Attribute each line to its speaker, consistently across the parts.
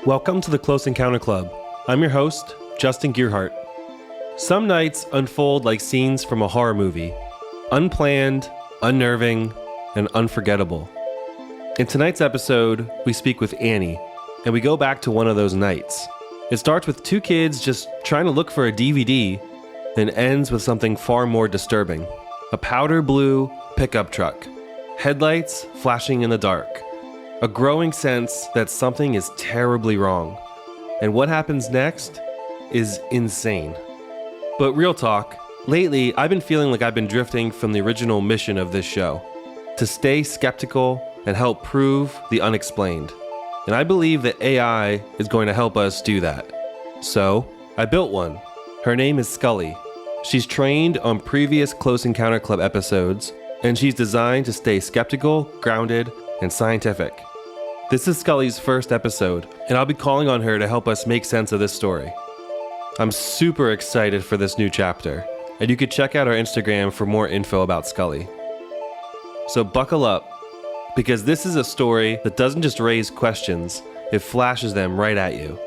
Speaker 1: Welcome to the Close Encounter Club. I'm your host, Justin Gearhart. Some nights unfold like scenes from a horror movie, unplanned, unnerving, and unforgettable. In tonight's episode, we speak with Annie, and we go back to one of those nights. It starts with two kids just trying to look for a DVD, and ends with something far more disturbing. A powder blue pickup truck, headlights flashing in the dark. A growing sense that something is terribly wrong. And what happens next is insane. But real talk, lately I've been feeling like I've been drifting from the original mission of this show, to stay skeptical and help prove the unexplained. And I believe that AI is going to help us do that. So, I built one. Her name is Scully. She's trained on previous Close Encounter Club episodes, and she's designed to stay skeptical, grounded, and scientific. This is Scully's first episode, and I'll be calling on her to help us make sense of this story. I'm super excited for this new chapter, and you could check out our Instagram for more info about Scully. So buckle up, because this is a story that doesn't just raise questions, it flashes them right at you.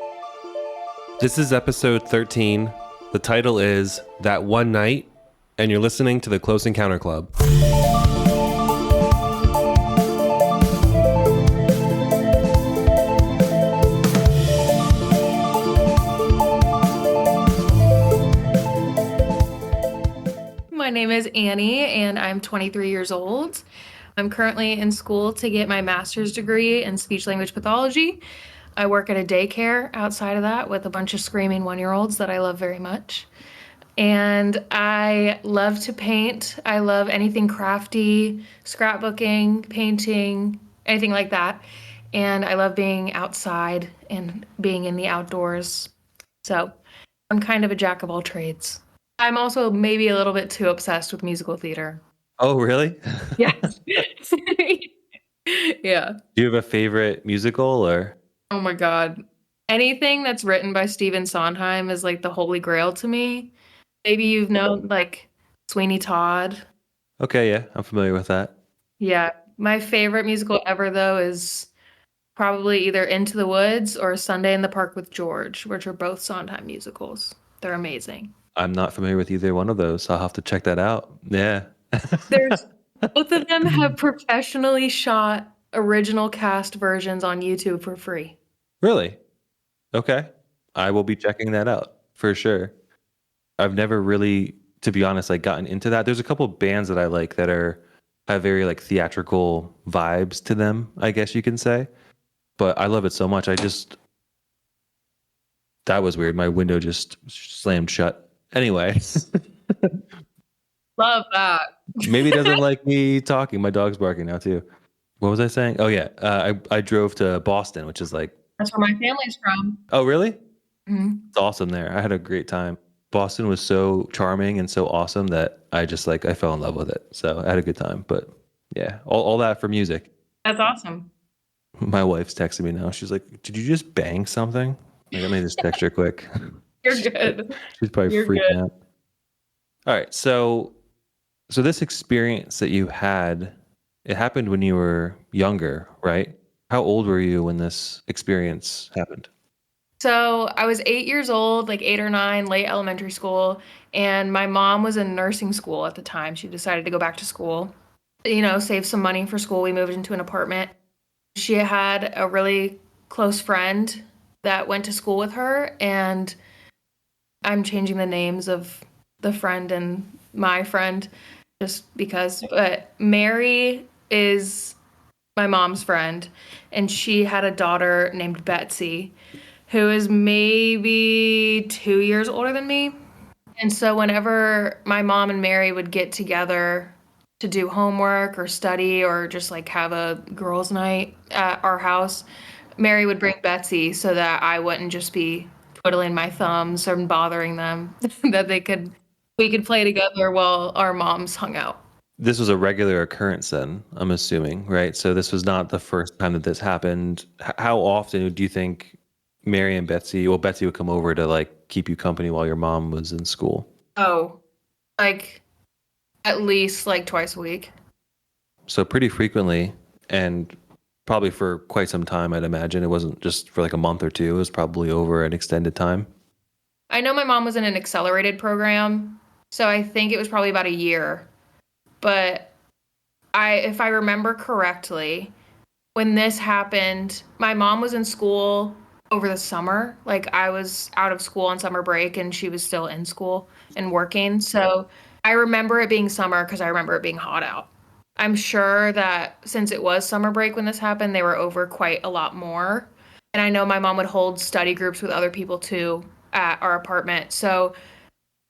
Speaker 1: This is episode 13. The title is That One Night, and you're listening to the Close Encounter Club.
Speaker 2: My name is Annie, and I'm 23 years old. I'm currently in school to get my master's degree in speech-language pathology. I work at a daycare outside of that with a bunch of screaming one-year-olds that I love very much. And I love to paint. I love anything crafty, scrapbooking, painting, anything like that. And I love being outside and being in the outdoors. So I'm kind of a jack of all trades. I'm also maybe a little bit too obsessed with musical theater.
Speaker 1: Oh, really?
Speaker 2: Yes. Yeah.
Speaker 1: Do you have a favorite musical or?
Speaker 2: Oh my God. Anything that's written by Stephen Sondheim is like the holy grail to me. Maybe you've known like Sweeney Todd.
Speaker 1: Okay, yeah, I'm familiar with that.
Speaker 2: Yeah. My favorite musical ever though is probably either Into the Woods or Sunday in the Park with George, which are both Sondheim musicals. They're amazing.
Speaker 1: I'm not familiar with either one of those, so I'll have to check that out. Yeah.
Speaker 2: There's both of them have professionally shot original cast versions on YouTube for free.
Speaker 1: Really? Okay. I will be checking that out for sure. I've never really, to be honest, like gotten into that. There's a couple of bands that I like that have very like theatrical vibes to them, I guess you can say. But I love it so much. That was weird. My window just slammed shut. Anyway.
Speaker 2: Love that.
Speaker 1: Maybe he doesn't like me talking. My dog's barking now too. What was I saying? Oh yeah. I drove to Boston, which is like.
Speaker 2: That's where my family's from.
Speaker 1: Oh really?
Speaker 2: Mm-hmm.
Speaker 1: It's awesome there. I had a great time. Boston was so charming and so awesome that I fell in love with it. So I had a good time. But yeah, all that for music.
Speaker 2: That's awesome.
Speaker 1: My wife's texting me now. She's like, "Did you just bang something?" Like, let me just text her quick.
Speaker 2: You're good.
Speaker 1: She's probably
Speaker 2: You're
Speaker 1: freaking
Speaker 2: good.
Speaker 1: out. All right, so this experience that you had, it happened when you were younger, right? How old were you when this experience happened?
Speaker 2: So I was 8 years old, like 8 or 9, late elementary school, and my mom was in nursing school at the time. She decided to go back to school, save some money for school. We moved into an apartment. She had a really close friend that went to school with her, and I'm changing the names of the friend and my friend just because, but Mary is my mom's friend, and she had a daughter named Betsy, who is maybe 2 years older than me. And so whenever my mom and Mary would get together to do homework or study or just like have a girls' night at our house, Mary would bring Betsy so that I wouldn't just be twiddling my thumbs or bothering them, that we could play together while our moms hung out.
Speaker 1: This was a regular occurrence then, I'm assuming, right? So this was not the first time that this happened. How often do you think Mary and Betsy would come over to like keep you company while your mom was in school?
Speaker 2: Oh, like at least like twice a week.
Speaker 1: So pretty frequently. And Probably for quite some time, I'd imagine. It wasn't just for like a month or two. It was probably over an extended time.
Speaker 2: I know my mom was in an accelerated program, so I think it was probably about a year. But if I remember correctly, when this happened, my mom was in school over the summer. Like I was out of school on summer break and she was still in school and working. So I remember it being summer because I remember it being hot out. I'm sure that since it was summer break when this happened, they were over quite a lot more. And I know my mom would hold study groups with other people too at our apartment. So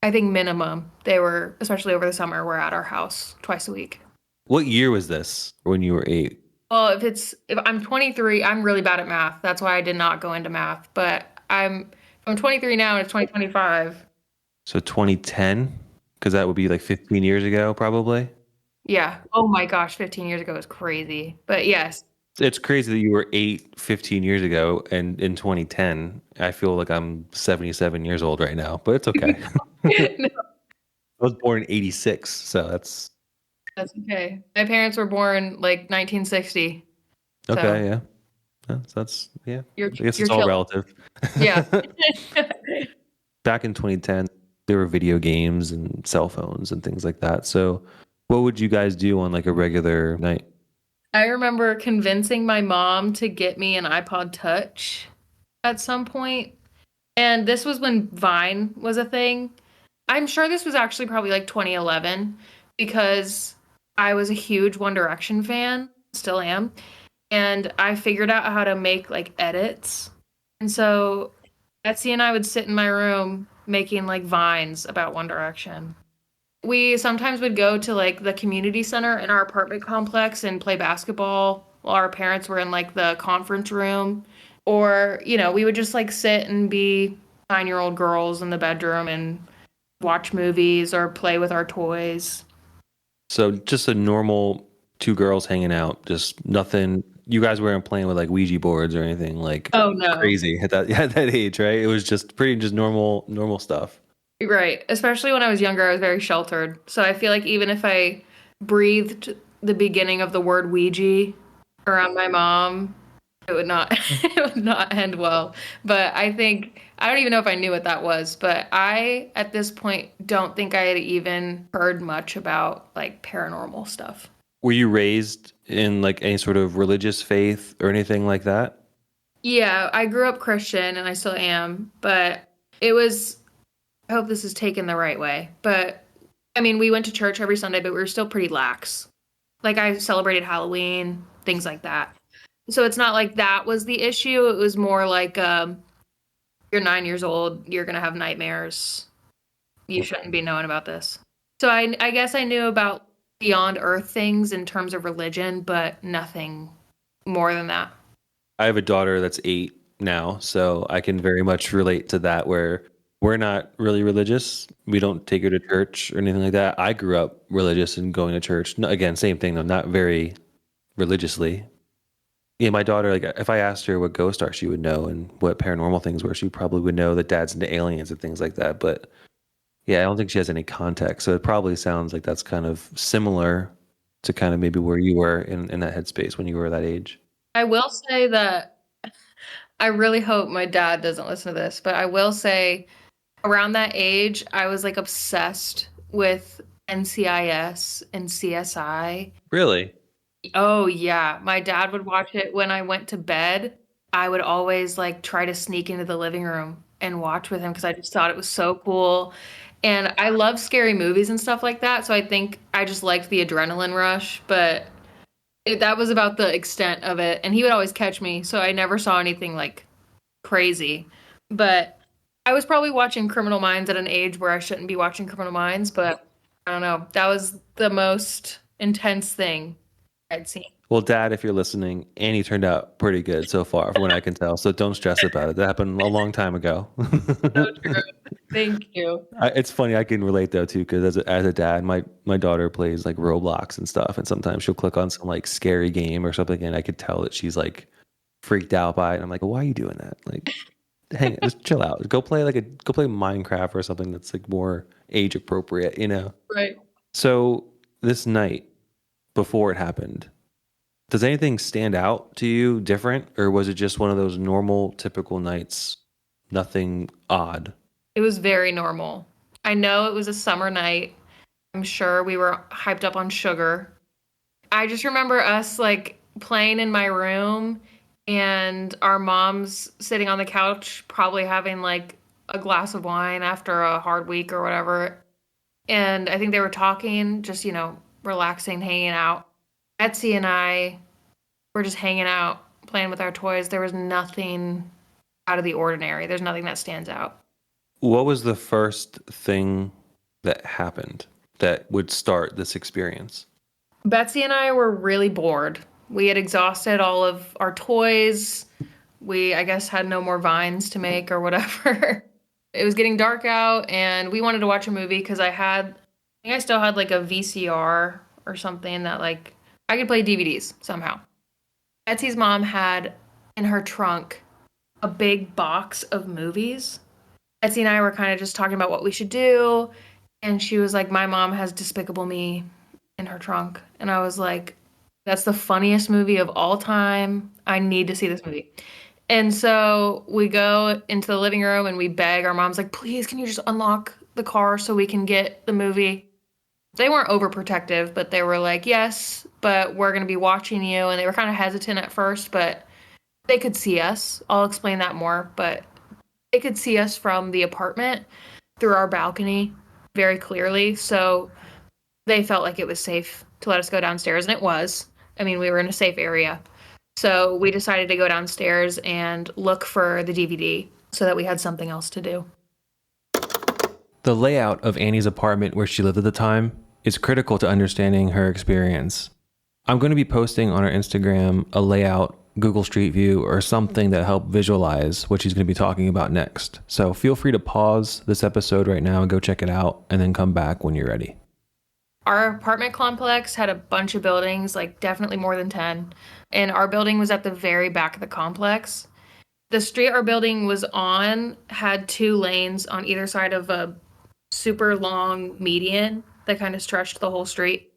Speaker 2: I think minimum they were, especially over the summer, were at our house twice a week.
Speaker 1: What year was this when you were 8?
Speaker 2: Well, if I'm 23, I'm really bad at math. That's why I did not go into math. But I'm 23 now and it's 2025.
Speaker 1: So 2010? Because that would be like 15 years ago, probably.
Speaker 2: Yeah. Oh my gosh, 15 years ago was crazy. But yes.
Speaker 1: It's crazy that you were 8, 15 years ago, and in 2010, I feel like I'm 77 years old right now, but it's okay.
Speaker 2: No,
Speaker 1: I was born in 86, so
Speaker 2: that's okay. My parents were born like 1960. So
Speaker 1: okay, yeah. That's yeah. I guess
Speaker 2: you're
Speaker 1: it's all
Speaker 2: chilling.
Speaker 1: relative.
Speaker 2: Yeah.
Speaker 1: Back in 2010, there were video games and cell phones and things like that. So, what would you guys do on like a regular night?
Speaker 2: I remember convincing my mom to get me an iPod Touch at some point. And this was when Vine was a thing. I'm sure this was actually probably like 2011 because I was a huge One Direction fan, still am, and I figured out how to make like edits. And so Betsy and I would sit in my room making like vines about One Direction. We sometimes would go to like the community center in our apartment complex and play basketball while our parents were in like the conference room. Or, we would just like sit and be 9-year-old girls in the bedroom and watch movies or play with our toys.
Speaker 1: So, just a normal two girls hanging out, just nothing. You guys weren't playing with like Ouija boards or anything like
Speaker 2: Oh no.
Speaker 1: crazy at that at that age, right? It was just pretty just normal stuff.
Speaker 2: Right. Especially when I was younger, I was very sheltered. So I feel like even if I breathed the beginning of the word Ouija around my mom, it would not it would not end well. But I don't even know if I knew what that was, but I at this point don't think I had even heard much about like paranormal stuff.
Speaker 1: Were you raised in like any sort of religious faith or anything like that?
Speaker 2: Yeah, I grew up Christian and I still am, but it was I hope this is taken the right way. But I mean, we went to church every Sunday, but we were still pretty lax. Like I celebrated Halloween, things like that. So it's not like that was the issue. It was more like you're 9 years old, you're gonna have nightmares. You shouldn't be knowing about this. So I guess I knew about beyond Earth things in terms of religion, but nothing more than that.
Speaker 1: I have a daughter that's 8 now, so I can very much relate to that where we're not really religious. We don't take her to church or anything like that. I grew up religious and going to church. Again, same thing though, not very religiously. Yeah, my daughter, like if I asked her what ghosts are, she would know, and what paranormal things were, she probably would know that dad's into aliens and things like that. But yeah, I don't think she has any context. So it probably sounds like that's kind of similar to kind of maybe where you were in that headspace when you were that age.
Speaker 2: I will say that I really hope my dad doesn't listen to this, but I will say around that age, I was like obsessed with NCIS and CSI.
Speaker 1: Really?
Speaker 2: Oh yeah, my dad would watch it when I went to bed. I would always like try to sneak into the living room and watch with him because I just thought it was so cool. And I love scary movies and stuff like that, so I think I just liked the adrenaline rush, but that was about the extent of it. And he would always catch me, so I never saw anything like crazy. But I was probably watching Criminal Minds at an age where I shouldn't be watching Criminal Minds, but I don't know. That was the most intense thing I'd seen.
Speaker 1: Well, Dad, if you're listening, Annie turned out pretty good so far, from what I can tell. So don't stress about it. That happened a long time ago.
Speaker 2: So true. Thank you.
Speaker 1: It's funny. I can relate though too, because as a dad, my daughter plays like Roblox and stuff, and sometimes she'll click on some like scary game or something, and I could tell that she's like freaked out by it. And I'm like, why are you doing that? Like, hang, just chill out. Go play Minecraft or something that's like more age appropriate.
Speaker 2: Right.
Speaker 1: So this night before it happened, Does anything stand out to you different, or was it just one of those normal, typical nights? Nothing odd.
Speaker 2: It was very normal. I know it was a summer night. I'm sure we were hyped up on sugar. I just remember us like playing in my room and our moms sitting on the couch, probably having like a glass of wine after a hard week or whatever. And I think they were talking, just, relaxing, hanging out. Betsy and I were just hanging out, playing with our toys. There was nothing out of the ordinary. There's nothing that stands out.
Speaker 1: What was the first thing that happened that would start this experience?
Speaker 2: Betsy and I were really bored. We had exhausted all of our toys. We, I guess, had no more vines to make or whatever. It was getting dark out, and we wanted to watch a movie because I think I still had like a VCR or something that like I could play DVDs somehow. Betsy's mom had in her trunk a big box of movies. Betsy and I were kind of just talking about what we should do, and she was like, "My mom has Despicable Me in her trunk." And I was like, "That's the funniest movie of all time. I need to see this movie." And so we go into the living room and we beg. Our mom's like, "Please, can you just unlock the car so we can get the movie?" They weren't overprotective, but they were like, "Yes, but we're going to be watching you." And they were kind of hesitant at first, but they could see us. I'll explain that more, but they could see us from the apartment through our balcony very clearly. So they felt like it was safe to let us go downstairs, and it was. I mean, we were in a safe area. So we decided to go downstairs and look for the DVD so that we had something else to do.
Speaker 1: The layout of Annie's apartment where she lived at the time is critical to understanding her experience. I'm going to be posting on our Instagram a layout, Google Street View, or something that help visualize what she's going to be talking about next. So feel free to pause this episode right now and go check it out, and then come back when you're ready.
Speaker 2: Our apartment complex had a bunch of buildings, like definitely more than 10. And our building was at the very back of the complex. The street our building was on had 2 lanes on either side of a super long median that kind of stretched the whole street.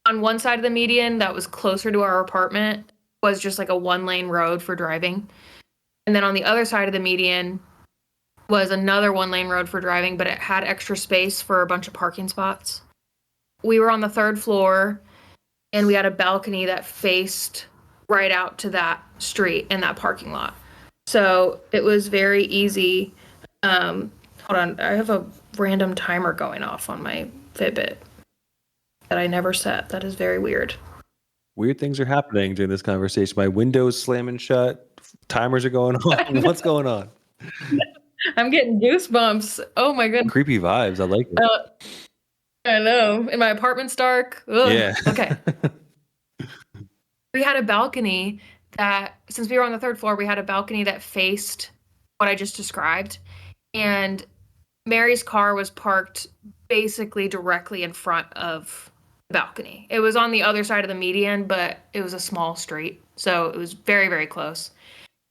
Speaker 2: On one side of the median that was closer to our apartment was just like a 1-lane road for driving. And then on the other side of the median was another 1-lane road for driving, but it had extra space for a bunch of parking spots. We were on the 3rd floor, and we had a balcony that faced right out to that street and that parking lot. So it was very easy. Hold on, I have a random timer going off on my Fitbit that I never set. That is very weird.
Speaker 1: Weird things are happening during this conversation. My window's slamming shut. Timers are going on. What's going on?
Speaker 2: I'm getting goosebumps. Oh my goodness.
Speaker 1: Creepy vibes. I like it.
Speaker 2: I know. And my apartment's dark. Ugh.
Speaker 1: Yeah.
Speaker 2: Okay. We had a balcony that, since we were on the 3rd floor, we had a balcony that faced what I just described. And Mary's car was parked basically directly in front of the balcony. It was on the other side of the median, but it was a small street. So it was very, very close.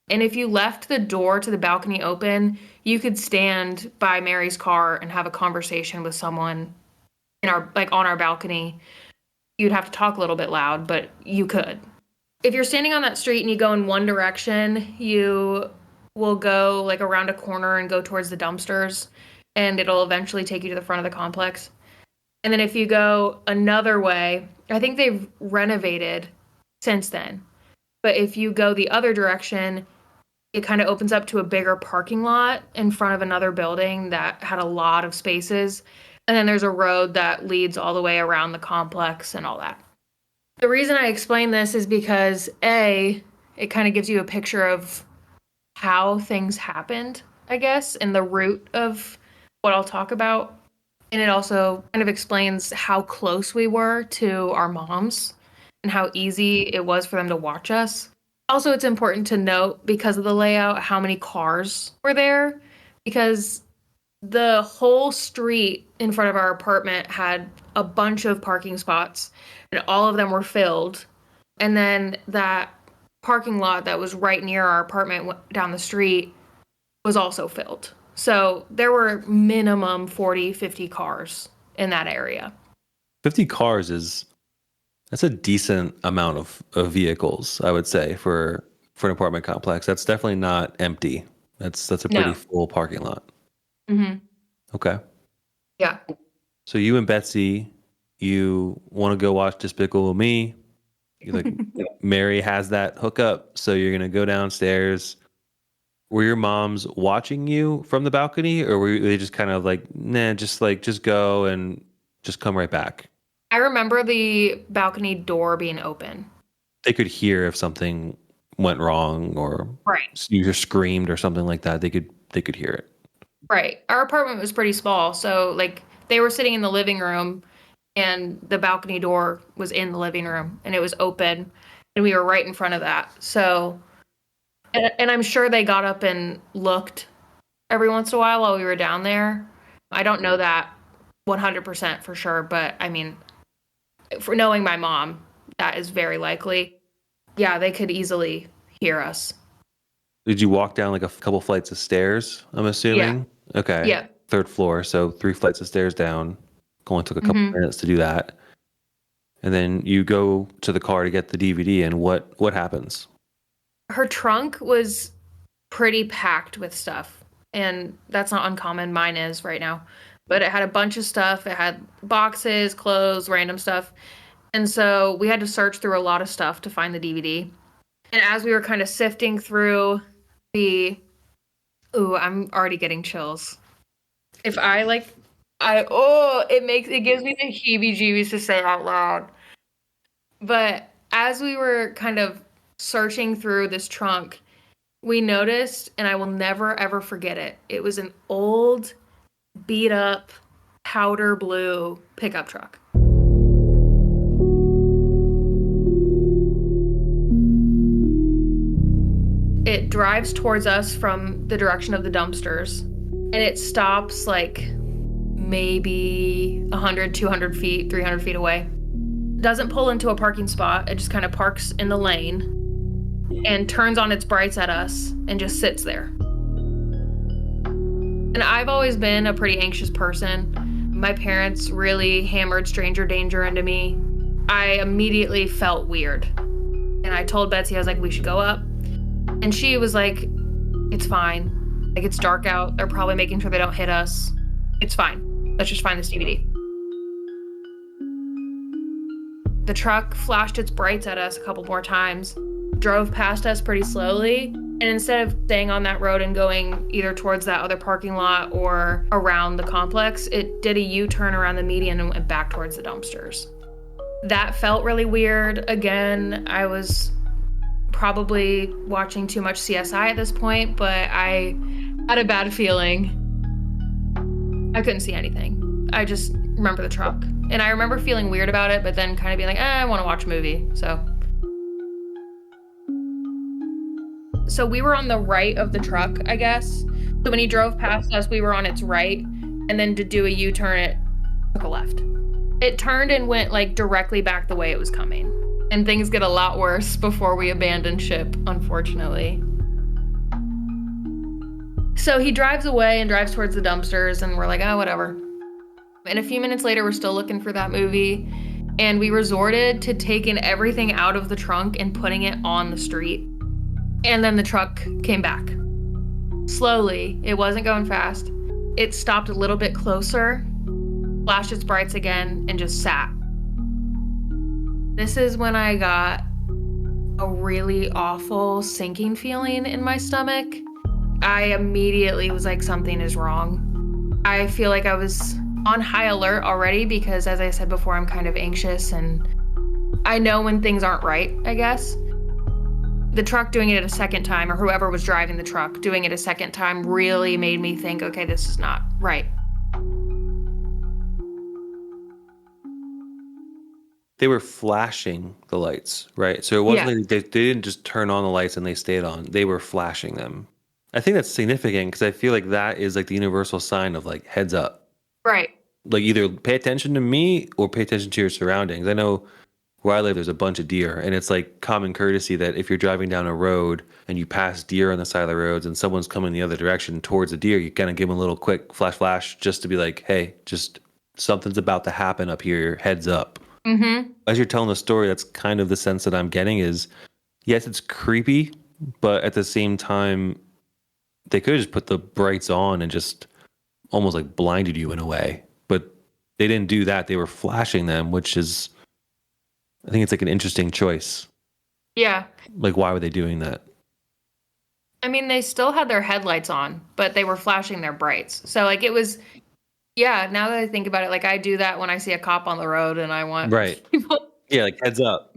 Speaker 2: And if you left the door to the balcony open, you could stand by Mary's car and have a conversation with someone in our, like, on our balcony. You'd have to talk a little bit loud, but you could. If you're standing on that street and you go in one direction, you will go like around a corner and go towards the dumpsters, and it'll eventually take you to the front of the complex. And then if you go another way, I think they've renovated since then. But if you go the other direction, it kind of opens up to a bigger parking lot in front of another building that had a lot of spaces. And then there's a road that leads all the way around the complex and all that. The reason I explain this is because, A, it kind of gives you a picture of how things happened, I guess, and the root of what I'll talk about. And it also kind of explains how close we were to our moms and how easy it was for them to watch us. Also, it's important to note, because of the layout, how many cars were there, because the whole street in front of our apartment had a bunch of parking spots, and all of them were filled. And then that parking lot that was right near our apartment down the street was also filled. So there were minimum 40, 50 cars in that area.
Speaker 1: 50 cars is That's a decent amount of vehicles, I would say, for an apartment complex. That's definitely not empty. That's a pretty
Speaker 2: No.
Speaker 1: full parking lot.
Speaker 2: Hmm.
Speaker 1: Okay.
Speaker 2: Yeah.
Speaker 1: So you and Betsy, you want to go watch Despicable Me. You like Mary has that hookup, so you're gonna go downstairs. Were your moms watching you from the balcony, or were they just kind of like, nah, just go and just come right back?
Speaker 2: I remember the balcony door being open.
Speaker 1: They could hear if something went wrong or
Speaker 2: Right.
Speaker 1: you just screamed or something like that. They could hear it.
Speaker 2: Right. Our apartment was pretty small, so like they were sitting in the living room and the balcony door was in the living room and it was open and we were right in front of that. So and I'm sure they got up and looked every once in a while we were down there. I don't know that 100% for sure, but I mean, for knowing my mom, that is very likely. Yeah, they could easily hear us.
Speaker 1: Did you walk down like a couple flights of stairs, I'm
Speaker 2: Yeah.
Speaker 1: assuming? Okay.
Speaker 2: Yeah.
Speaker 1: Third floor, so three flights of stairs down. Only took a couple
Speaker 2: Hmm.
Speaker 1: minutes to do that. And then you go to the car to get the DVD, and what happens?
Speaker 2: Her trunk was pretty packed with stuff, and that's not uncommon. Mine is right now. But it had a bunch of stuff. It had boxes, clothes, random stuff. And so we had to search through a lot of stuff to find the DVD. And as we were kind of sifting through the, ooh, I'm already getting chills. If I like, it gives me the heebie-jeebies to say out loud. But as we were kind of searching through this trunk, we noticed, and I will never ever forget it. It was an old, beat up, powder blue pickup truck. It drives towards us from the direction of the dumpsters, and it stops like maybe 100, 200 feet, 300 feet away. Doesn't pull into a parking spot, it just kind of parks in the lane and turns on its brights at us and just sits there. And I've always been a pretty anxious person. My parents really hammered stranger danger into me. I immediately felt weird. And I told Betsy, I was like, we should go up. And she was like, it's fine. Like, it's dark out. They're probably making sure they don't hit us. It's fine. Let's just find this DVD. The truck flashed its brights at us a couple more times, drove past us pretty slowly, and instead of staying on that road and going either towards that other parking lot or around the complex, it did a U-turn around the median and went back towards the dumpsters. That felt really weird. Again, I was probably watching too much CSI at this point, but I had a bad feeling. I couldn't see anything. I just remember the truck. And I remember feeling weird about it, but then kind of being like, I want to watch a movie. So we were on the right of the truck, I guess. So when he drove past us, we were on its right. And then to do a U-turn, it took a left. It turned and went like directly back the way it was coming. And things get a lot worse before we abandon ship, unfortunately. So he drives away and drives towards the dumpsters, and we're like, oh, whatever. And a few minutes later, we're still looking for that movie, and we resorted to taking everything out of the trunk and putting it on the street. And then the truck came back. Slowly, it wasn't going fast. It stopped a little bit closer, flashed its brights again, and just sat. This is when I got a really awful sinking feeling in my stomach. I immediately was like, something is wrong. I feel like I was on high alert already because, as I said before, I'm kind of anxious and I know when things aren't right, I guess. The truck doing it a second time, or whoever was driving the truck doing it a second time, really made me think, okay, this is not right.
Speaker 1: They were flashing the lights, right? So it wasn't
Speaker 2: Yeah.
Speaker 1: like they didn't just turn on the lights and they stayed on. They were flashing them. I think that's significant because I feel like that is like the universal sign of like heads up.
Speaker 2: Right.
Speaker 1: Like either pay attention to me or pay attention to your surroundings. I know where I live, there's a bunch of deer, and it's like common courtesy that if you're driving down a road and you pass deer on the side of the roads and someone's coming the other direction towards the deer, you kind of give them a little quick flash just to be like, hey, just something's about to happen up here, heads up.
Speaker 2: Mm-hmm.
Speaker 1: As you're telling the story, that's kind of the sense that I'm getting is, yes, it's creepy, but at the same time, they could have just put the brights on and just almost like blinded you in a way. But they didn't do that. They were flashing them, which is, I think it's like an interesting choice.
Speaker 2: Yeah.
Speaker 1: Like, why were they doing that?
Speaker 2: I mean, they still had their headlights on, but they were flashing their brights. So like it was, yeah, now that I think about it, like I do that when I see a cop on the road and I want
Speaker 1: Right.
Speaker 2: people.
Speaker 1: Yeah, like heads up.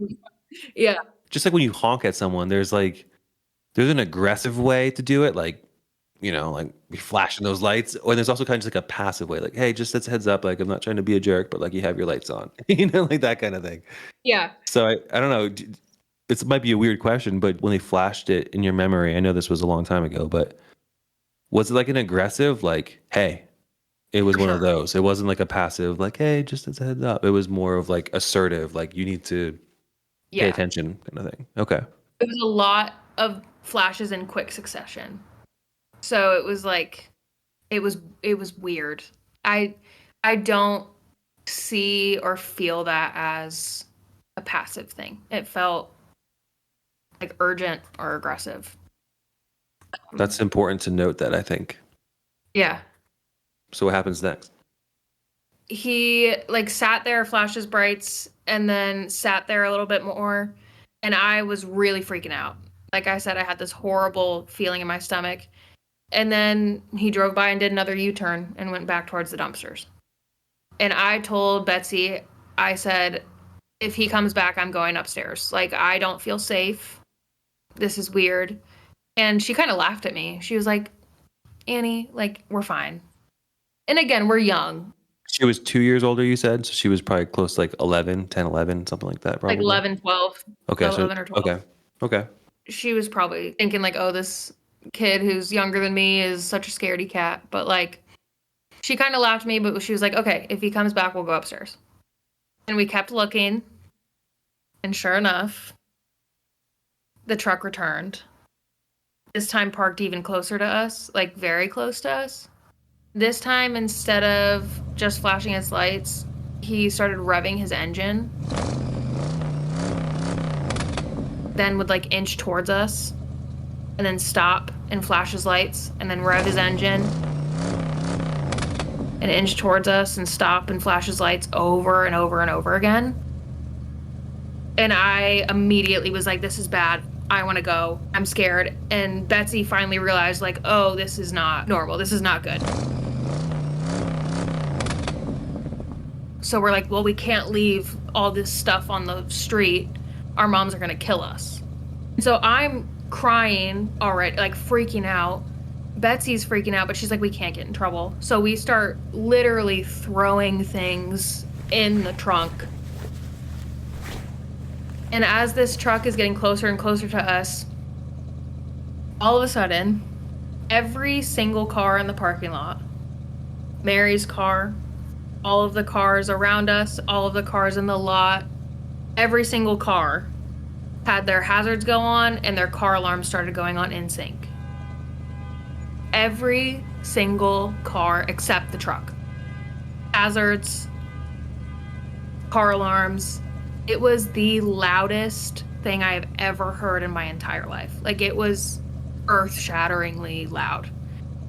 Speaker 2: Yeah.
Speaker 1: Just like when you honk at someone, there's an aggressive way to do it, like, like be flashing those lights. Or there's also kind of just like a passive way, like, hey, just that's heads up, like I'm not trying to be a jerk, but like you have your lights on, like that kind of thing.
Speaker 2: Yeah.
Speaker 1: So I don't know. It might be a weird question, but when they flashed it in your memory, I know this was a long time ago, but was it like an aggressive, like, hey, it was
Speaker 2: For
Speaker 1: one of
Speaker 2: sure.
Speaker 1: those. It wasn't like a passive, like, hey, just as a heads up. It was more of like assertive, like you need to pay
Speaker 2: Yeah.
Speaker 1: attention kind of thing. Okay.
Speaker 2: It was a lot of flashes in quick succession. So it was like it was weird. I I don't see or feel that as a passive thing. It felt like urgent or aggressive.
Speaker 1: That's important to note that, I think.
Speaker 2: Yeah.
Speaker 1: So what happens next?
Speaker 2: He like sat there, flashed his brights, and then sat there a little bit more. And I was really freaking out. Like I said, I had this horrible feeling in my stomach. And then he drove by and did another U-turn and went back towards the dumpsters. And I told Betsy, I said, if he comes back, I'm going upstairs. Like, I don't feel safe. This is weird. And she kind of laughed at me. She was like, Annie, like, we're fine. And again, we're young,
Speaker 1: She was 2 years older, you said, so she was probably close to like 11, 10, 11, something like that,
Speaker 2: like
Speaker 1: probably.
Speaker 2: 11, 12,
Speaker 1: Okay, so
Speaker 2: 11 or 12.
Speaker 1: okay.
Speaker 2: She was probably thinking, like, oh, this kid who's younger than me is such a scaredy cat. But, like, she kind of laughed at me, but she was like, okay, if he comes back, we'll go upstairs. And we kept looking. And sure enough, the truck returned. This time parked even closer to us, like very close to us. This time, instead of just flashing his lights, he started revving his engine. Then would like inch towards us and then stop and flash his lights and then rev his engine and inch towards us and stop and flash his lights over and over and over again. And I immediately was like, this is bad. I want to go. I'm scared. And Betsy finally realized, like, oh, this is not normal. This is not good. So we're like, well, we can't leave all this stuff on the street. Our moms are going to kill us. So I'm crying already, like freaking out. Betsy's freaking out, but she's like, we can't get in trouble. So we start literally throwing things in the trunk. And as this truck is getting closer and closer to us, all of a sudden, every single car in the parking lot, Mary's car, all of the cars around us, all of the cars in the lot, every single car had their hazards go on and their car alarms started going on in sync. Every single car except the truck. Hazards, car alarms. It was the loudest thing I have ever heard in my entire life. Like, it was earth-shatteringly loud.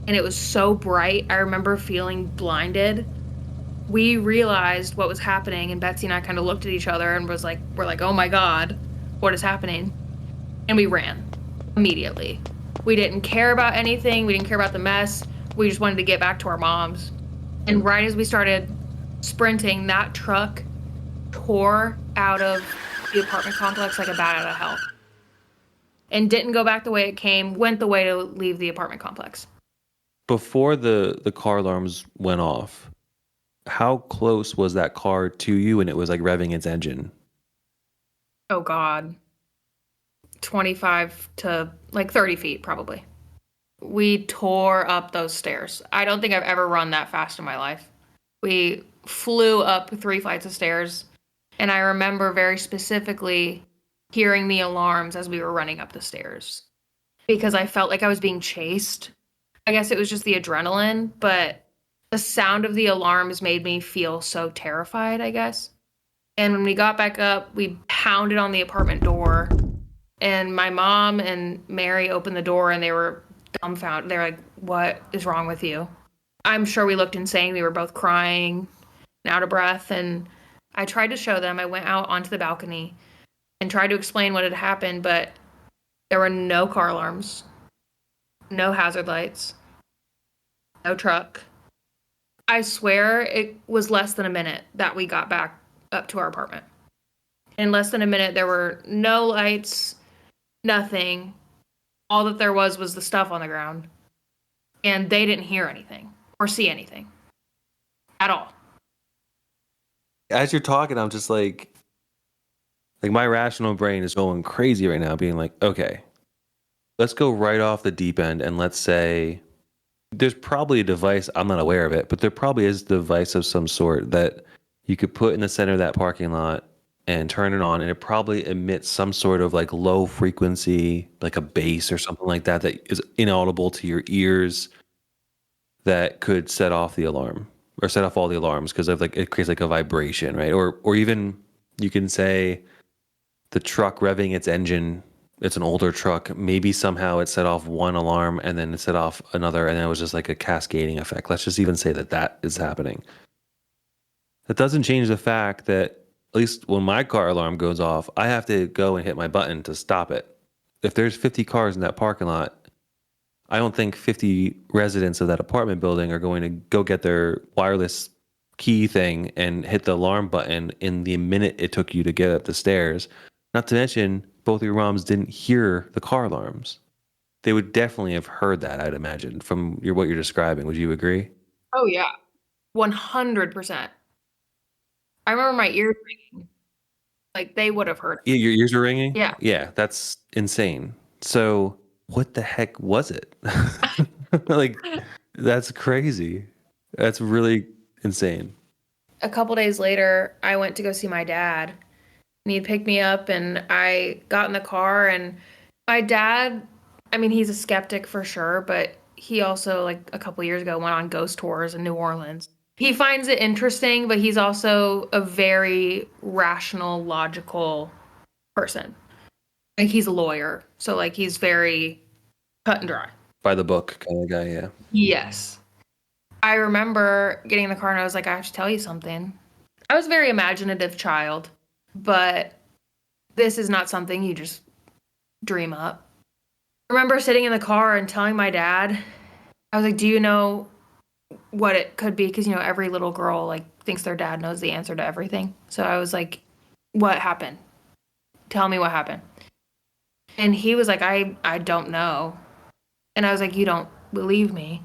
Speaker 2: And it was so bright, I remember feeling blinded. We realized what was happening, and Betsy and I kind of looked at each other and we're like, oh my God, what is happening? And we ran immediately. We didn't care about anything. We didn't care about the mess. We just wanted to get back to our moms. And right as we started sprinting, that truck tore out of the apartment complex like a bat out of hell. And didn't go back the way it came, went the way to leave the apartment complex.
Speaker 1: Before the car alarms went off, how close was that car to you and it was like revving its engine?
Speaker 2: Oh God. 25 to like 30 feet probably. We tore up those stairs. I don't think I've ever run that fast in my life. We flew up 3 flights of stairs, and I remember very specifically hearing the alarms as we were running up the stairs because I felt like I was being chased. I guess it was just the adrenaline, but the sound of the alarms made me feel so terrified, I guess. And when we got back up, we pounded on the apartment door. And my mom and Mary opened the door and they were dumbfounded. They're like, "What is wrong with you?" I'm sure we looked insane. We were both crying and out of breath. And I tried to show them. I went out onto the balcony and tried to explain what had happened, but there were no car alarms, no hazard lights, no truck. I swear it was less than a minute that we got back up to our apartment. In less than a minute, there were no lights, nothing. All that there was the stuff on the ground. And they didn't hear anything or see anything at all.
Speaker 1: As you're talking, I'm just like my rational brain is going crazy right now, being like, okay, let's go right off the deep end and let's say there's probably a device, I'm not aware of it, but there probably is a device of some sort that you could put in the center of that parking lot and turn it on, and it probably emits some sort of like low frequency, like a bass or something like that that is inaudible to your ears that could set off the alarm or set off all the alarms because of like it creates like a vibration, right? Or even you can say the truck revving its engine. It's an older truck. Maybe somehow it set off one alarm and then it set off another, and it was just like a cascading effect. Let's just even say that that is happening. That doesn't change the fact that at least when my car alarm goes off, I have to go and hit my button to stop it. If there's 50 cars in that parking lot, I don't think 50 residents of that apartment building are going to go get their wireless key thing and hit the alarm button in the minute it took you to get up the stairs. Not to mention, both of your moms didn't hear the car alarms. They would definitely have heard that, I'd imagine, from what you're describing. Would you agree?
Speaker 2: Oh, yeah. 100%. I remember my ears ringing. Like they would have heard.
Speaker 1: Yeah, your ears were ringing?
Speaker 2: Yeah.
Speaker 1: Yeah, that's insane. So, what the heck was it? Like, that's crazy. That's really insane.
Speaker 2: A couple days later, I went to go see my dad. And he'd picked me up and I got in the car and my dad, I mean, he's a skeptic for sure, but he also like a couple years ago went on ghost tours in New Orleans. He finds it interesting, but he's also a very rational, logical person. Like he's a lawyer, so like he's very cut and dry.
Speaker 1: By the book kind of guy, yeah.
Speaker 2: Yes. I remember getting in the car and I was like, I have to tell you something. I was a very imaginative child, but this is not something you just dream up. I remember sitting in the car and telling my dad, I was like, do you know what it could be? Because, you know, every little girl like thinks their dad knows the answer to everything. So I was like, what happened? Tell me what happened. And he was like, I don't know. And I was like, you don't believe me.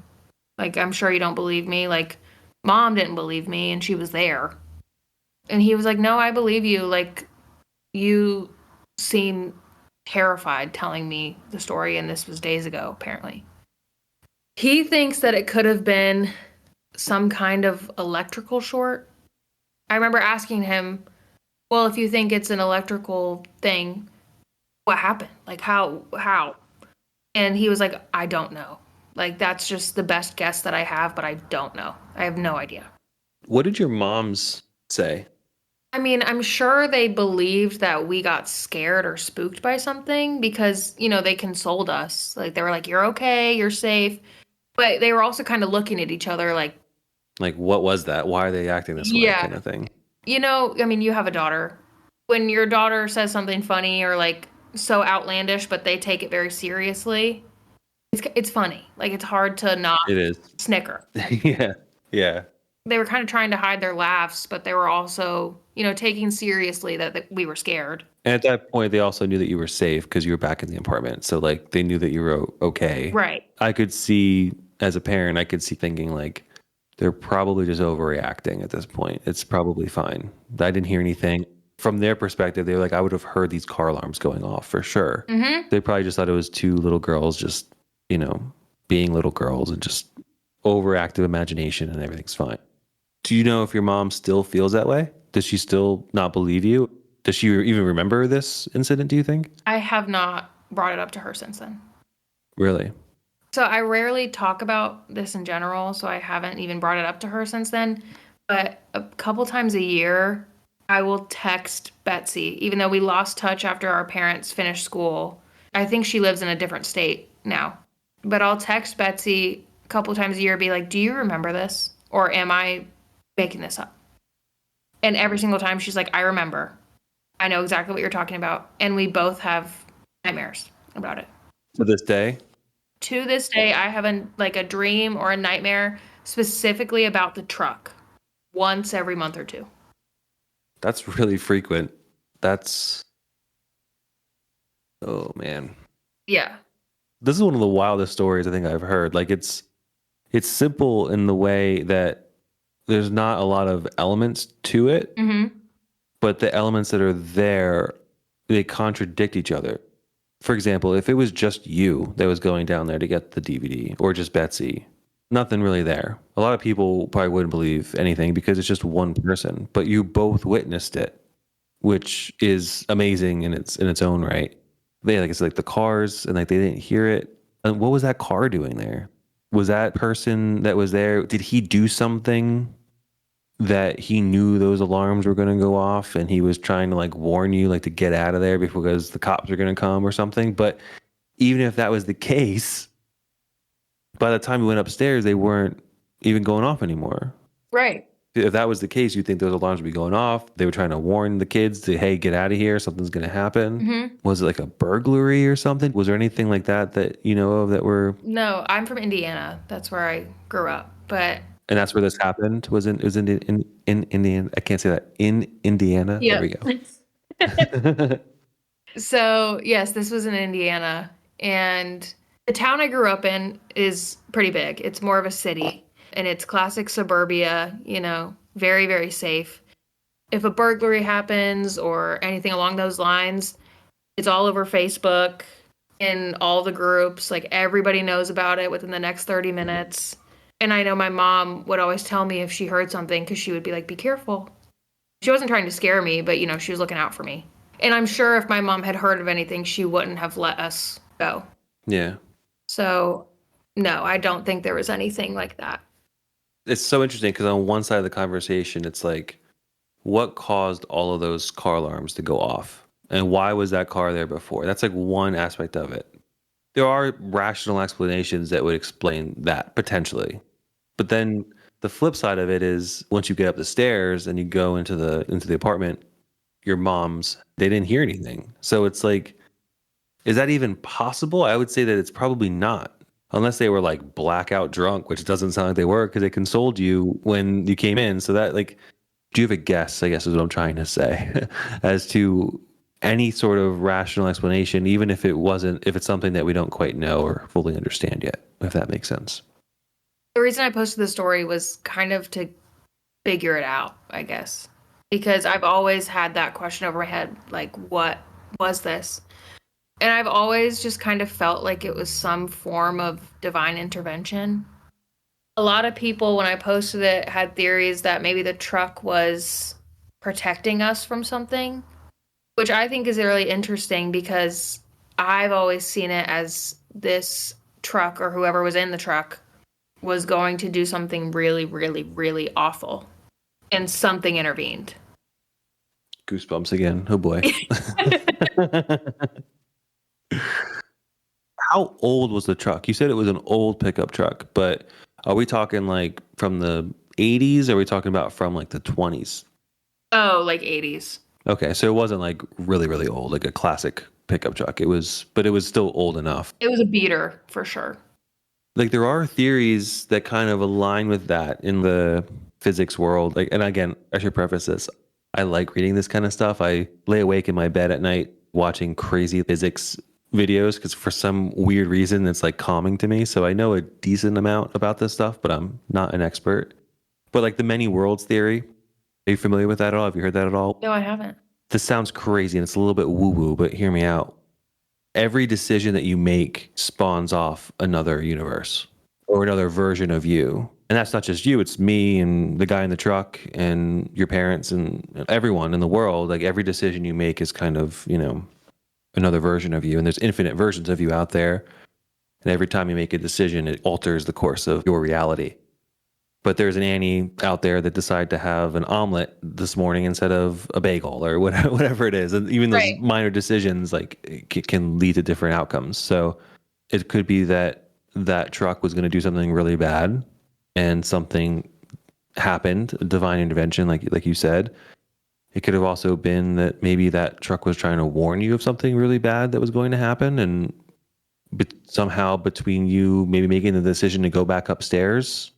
Speaker 2: Like, I'm sure you don't believe me. Like, mom didn't believe me and she was there. And he was like, no, I believe you. Like, you seem terrified telling me the story, and this was days ago, apparently. He thinks that it could have been some kind of electrical short. I remember asking him, well, if you think it's an electrical thing, what happened? Like, how? And he was like, I don't know. Like, that's just the best guess that I have, but I don't know. I have no idea.
Speaker 1: What did your moms say?
Speaker 2: I mean, I'm sure they believed that we got scared or spooked by something because, you know, they consoled us. Like, they were like, you're okay, you're safe. But they were also kind of looking at each other
Speaker 1: Like, what was that? Why are they acting this way,
Speaker 2: yeah,
Speaker 1: kind of thing?
Speaker 2: you know, I mean, you have a daughter. When your daughter says something funny or like so outlandish, but they take it very seriously, it's funny. Like, it's hard to not
Speaker 1: It is.
Speaker 2: snicker.
Speaker 1: Yeah. Yeah.
Speaker 2: They were kind of trying to hide their laughs, but they were also, you know, taking seriously that we were scared.
Speaker 1: And at that point, they also knew that you were safe because you were back in the apartment. So, like, they knew that you were okay.
Speaker 2: Right.
Speaker 1: I could see, as a parent, I could see thinking, like, they're probably just overreacting at this point. It's probably fine. I didn't hear anything. From their perspective, they were like, I would have heard these car alarms going off for sure.
Speaker 2: Mm-hmm.
Speaker 1: They probably just thought it was two little girls just, you know, being little girls and just overactive imagination and everything's fine. Do you know if your mom still feels that way? Does she still not believe you? Does she even remember this incident, do you think?
Speaker 2: I have not brought it up to her since then.
Speaker 1: Really?
Speaker 2: So I rarely talk about this in general, so I haven't even brought it up to her since then. But a couple times a year, I will text Betsy, even though we lost touch after our parents finished school. I think she lives in a different state now. But I'll text Betsy a couple times a year, be like, do you remember this? Or am I making this up? And every single time she's like, I remember. I know exactly what you're talking about. And we both have nightmares about it.
Speaker 1: To this day?
Speaker 2: To this day, I have a dream or a nightmare specifically about the truck once every month or two.
Speaker 1: That's really frequent. That's, oh man.
Speaker 2: Yeah.
Speaker 1: This is one of the wildest stories I think I've heard. Like it's simple in the way that there's not a lot of elements to it, but the elements that are there, they contradict each other. For example, if it was just you that was going down there to get the DVD or just Betsy, nothing really there. A lot of people probably wouldn't believe anything because it's just one person, but you both witnessed it, which is amazing in its own right. They, like, it's like the cars and like they didn't hear it. And what was that car doing there? Was that person that was there, did he do something that he knew those alarms were going to go off and he was trying to like warn you like to get out of there because the cops are going to come or something? But even if that was the case, by the time we went upstairs, they weren't even going off anymore.
Speaker 2: Right.
Speaker 1: If that was the case, you'd think those alarms would be going off. They were trying to warn the kids to, hey, get out of here. Something's going to happen. Was it like a burglary or something? Was there anything like that you know of that were...
Speaker 2: No, I'm from Indiana. That's where I grew up. But
Speaker 1: And that's where this happened? Was in Indiana? I can't say that. In Indiana?
Speaker 2: yeah.
Speaker 1: There we go.
Speaker 2: So, yes, this was in Indiana. And the town I grew up in is pretty big. It's more of a city. And it's classic suburbia, very, very safe. If a burglary happens or anything along those lines, it's all over Facebook in all the groups. Like, everybody knows about it within the next 30 minutes. And I know my mom would always tell me if she heard something, because she would be like, be careful. She wasn't trying to scare me, but, she was looking out for me. And I'm sure if my mom had heard of anything, she wouldn't have let us go.
Speaker 1: Yeah.
Speaker 2: So, no, I don't think there was anything like that.
Speaker 1: It's so interesting because on one side of the conversation, it's like, what caused all of those car alarms to go off? And why was that car there before? That's like one aspect of it. There are rational explanations that would explain that potentially. But then the flip side of it is once you get up the stairs and you go into the apartment, your mom's, they didn't hear anything. So it's like, is that even possible? I would say that it's probably not. Unless they were like blackout drunk, which doesn't sound like they were because they consoled you when you came in. So that, like, do you have a guess, I guess is what I'm trying to say, as to any sort of rational explanation, even if it's something that we don't quite know or fully understand yet, if that makes sense.
Speaker 2: The reason I posted the story was kind of to figure it out, I guess, because I've always had that question over my head, like, what was this? And I've always just kind of felt like it was some form of divine intervention. A lot of people, when I posted it, had theories that maybe the truck was protecting us from something, which I think is really interesting because I've always seen it as this truck or whoever was in the truck was going to do something really, really, really awful. And something intervened.
Speaker 1: Goosebumps again. Oh boy. How old was the truck? You said it was an old pickup truck, but are we talking like from the 80s? Or are we talking about from like the 20s?
Speaker 2: Oh, like 80s.
Speaker 1: Okay, so it wasn't like really, really old, like a classic pickup truck. But it was still old enough.
Speaker 2: It was a beater for sure.
Speaker 1: Like there are theories that kind of align with that in the physics world. Like, and again, I should preface this. I like reading this kind of stuff. I lay awake in my bed at night watching crazy physics videos because for some weird reason it's like calming to me. So I know a decent amount about this stuff, but I'm not an expert. But like the many worlds theory, are you familiar with that at all? Have you heard that at all?
Speaker 2: No, I haven't.
Speaker 1: This sounds crazy and it's a little bit woo-woo, but hear me out. Every decision that you make spawns off another universe or another version of you. And that's not just you, it's me and the guy in the truck and your parents and everyone in the world. Like every decision you make is kind of, another version of you. And there's infinite versions of you out there. And every time you make a decision, it alters the course of your reality. but there's an Annie out there that decided to have an omelet this morning instead of a bagel or whatever, whatever it is. And even those
Speaker 2: Right.
Speaker 1: minor decisions can lead to different outcomes. So it could be that that truck was going to do something really bad and something happened, divine intervention, like you said. It could have also been that maybe that truck was trying to warn you of something really bad that was going to happen, and somehow between you maybe making the decision to go back upstairs,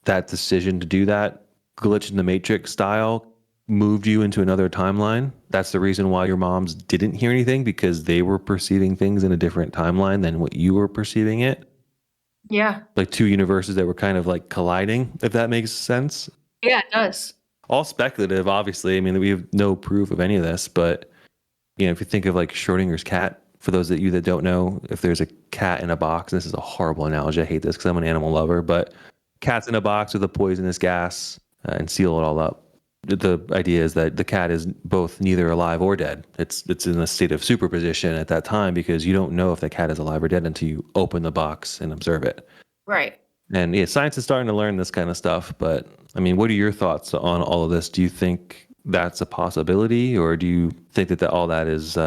Speaker 1: that decision to do that glitch in the matrix style moved you into another timeline. That's the reason why your moms didn't hear anything, because they were perceiving things in a different timeline than what you were perceiving it.
Speaker 2: Yeah.
Speaker 1: Like two universes that were kind of like colliding, if that makes sense.
Speaker 2: Yeah, it does.
Speaker 1: All speculative, obviously. I mean, we have no proof of any of this, but if you think of like Schrodinger's cat, for those of you that don't know, if there's a cat in a box, and this is a horrible analogy, I hate this because I'm an animal lover, but cat's in a box with a poisonous gas and seal it all up. The idea is that the cat is both neither alive or dead. It's in a state of superposition at that time, because you don't know if the cat is alive or dead until you open the box and observe it.
Speaker 2: Right.
Speaker 1: And yeah, science is starting to learn this kind of stuff. But I mean, what are your thoughts on all of this? Do you think that's a possibility, or do you think that all that is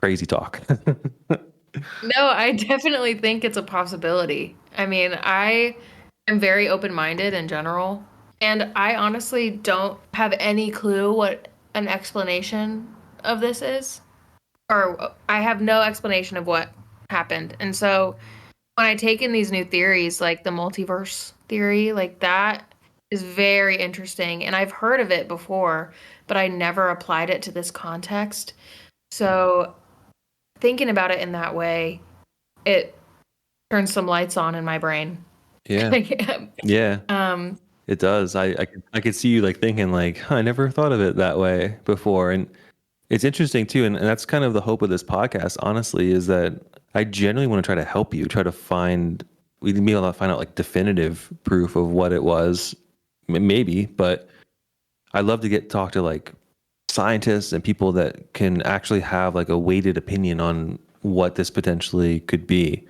Speaker 1: crazy talk?
Speaker 2: No, I definitely think it's a possibility. I mean, I am very open-minded in general, and I honestly don't have any clue what an explanation of this is, or I have no explanation of what happened. And so when I take in these new theories, like the multiverse theory, like that is very interesting. And I've heard of it before, but I never applied it to this context. So thinking about it in that way, it turns some lights on in my brain.
Speaker 1: Yeah. Yeah.
Speaker 2: um,
Speaker 1: It does. I could see you like thinking like, huh, I never thought of it that way before. And it's interesting too. And that's kind of the hope of this podcast, honestly, is that I genuinely want to try to help you, try to we may not find out like definitive proof of what it was, maybe, but I love to talk to like scientists and people that can actually have like a weighted opinion on what this potentially could be.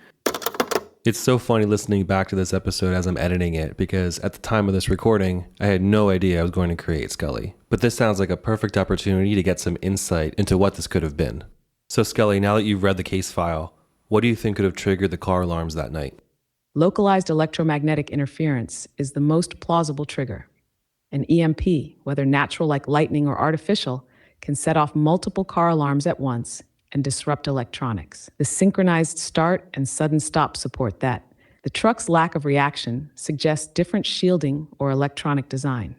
Speaker 1: It's so funny listening back to this episode as I'm editing it, because at the time of this recording, I had no idea I was going to create Scully. But this sounds like a perfect opportunity to get some insight into what this could have been. So Scully, now that you've read the case file, what do you think could have triggered the car alarms that night?
Speaker 3: Localized electromagnetic interference is the most plausible trigger. An EMP, whether natural like lightning or artificial, can set off multiple car alarms at once and disrupt electronics. The synchronized start and sudden stop support that. The truck's lack of reaction suggests different shielding or electronic design.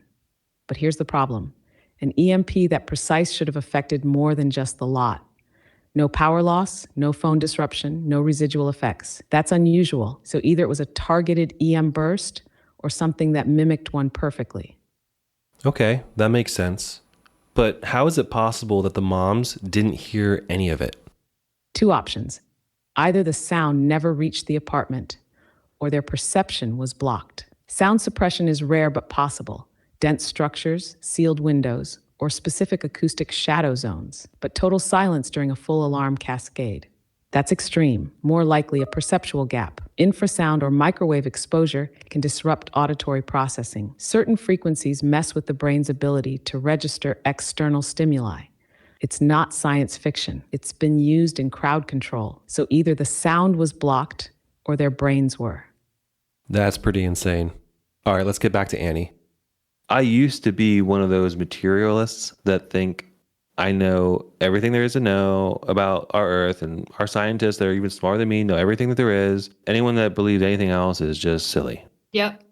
Speaker 3: But here's the problem. An EMP that precise should have affected more than just the lot. No power loss, no phone disruption, no residual effects. That's unusual. So either it was a targeted EM burst or something that mimicked one perfectly.
Speaker 1: Okay, that makes sense. But how is it possible that the moms didn't hear any of it?
Speaker 3: Two options. Either the sound never reached the apartment, or their perception was blocked. Sound suppression is rare but possible. Dense structures, sealed windows, or specific acoustic shadow zones, but total silence during a full alarm cascade. That's extreme, more likely a perceptual gap. Infrasound or microwave exposure can disrupt auditory processing. Certain frequencies mess with the brain's ability to register external stimuli. It's not science fiction. It's been used in crowd control. So either the sound was blocked or their brains were.
Speaker 1: That's pretty insane. All right, let's get back to Annie. I used to be one of those materialists that think I know everything there is to know about our Earth, and our scientists that are even smarter than me know everything that there is. Anyone that believes anything else is just silly.
Speaker 2: Yep.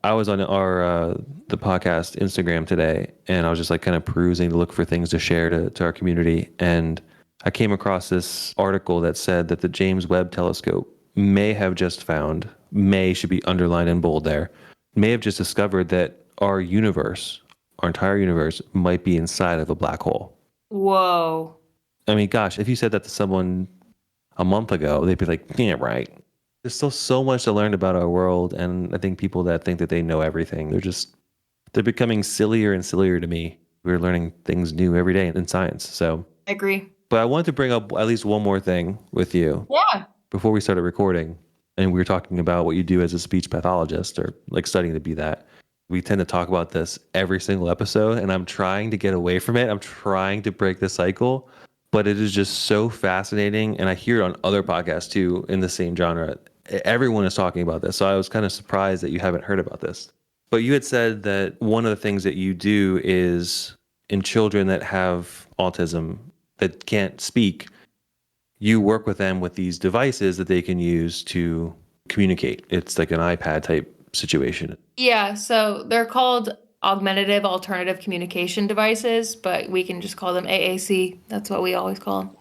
Speaker 1: I was on the podcast Instagram today, and I was just like kind of perusing to look for things to share to our community. And I came across this article that said that the James Webb Telescope may have just found, may should be underlined in bold there, may have just discovered that our universe, our entire universe, might be inside of a black hole.
Speaker 2: Whoa.
Speaker 1: I mean, gosh, if you said that to someone a month ago, they'd be like, yeah, right. There's still so much to learn about our world. And I think people that think that they know everything, they're becoming sillier and sillier to me. We're learning things new every day in science. So
Speaker 2: I agree.
Speaker 1: But I wanted to bring up at least one more thing with you.
Speaker 2: Yeah.
Speaker 1: Before we started recording. and we were talking about what you do as a speech pathologist or like studying to be that. We tend to talk about this every single episode, and I'm trying to get away from it. I'm trying to break the cycle, but it is just so fascinating. And I hear it on other podcasts too in the same genre. Everyone is talking about this. So I was kind of surprised that you haven't heard about this. But you had said that one of the things that you do is in children that have autism that can't speak, you work with them with these devices that they can use to communicate. It's like an iPad type situation.
Speaker 2: Yeah, so they're called augmentative alternative communication devices, but we can just call them AAC. That's what we always call them.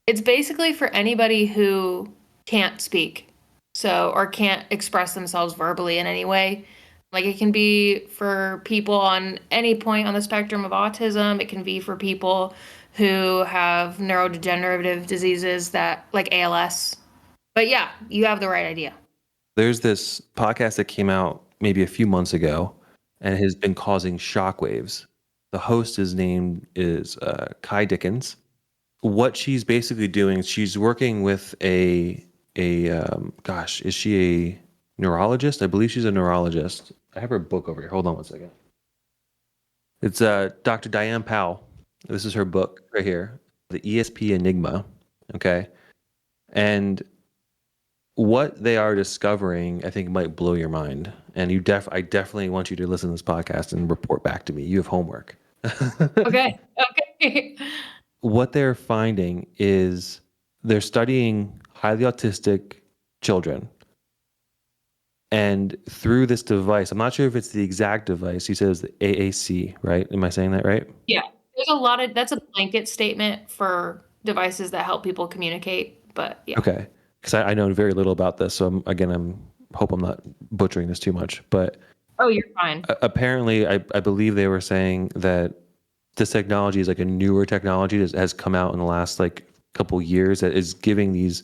Speaker 2: It's basically for anybody who can't speak, so or can't express themselves verbally in any way. Like it can be for people on any point on the spectrum of autism. It can be for people who have neurodegenerative diseases that like ALS. But yeah, you have the right idea.
Speaker 1: There's this podcast that came out maybe a few months ago and has been causing shockwaves. The host is Kai Dickens. What she's basically doing, she's working with gosh, is she a neurologist? I believe she's a neurologist. I have her book over here. Hold on one second. It's Dr. Diane Powell. This is her book right here, The ESP Enigma. Okay. And what they are discovering, I think, might blow your mind. And I definitely want you to listen to this podcast and report back to me. You have homework.
Speaker 2: Okay. Okay.
Speaker 1: What they're finding is they're studying highly autistic children. And through this device, I'm not sure if it's the exact device. He says the AAC, right? Am I saying that right?
Speaker 2: Yeah. That's a blanket statement for devices that help people communicate, but yeah.
Speaker 1: Okay. Because I know very little about this. So hope I'm not butchering this too much. But
Speaker 2: Oh, you're fine.
Speaker 1: apparently, I believe they were saying that this technology is like a newer technology that has come out in the last like couple years that is giving these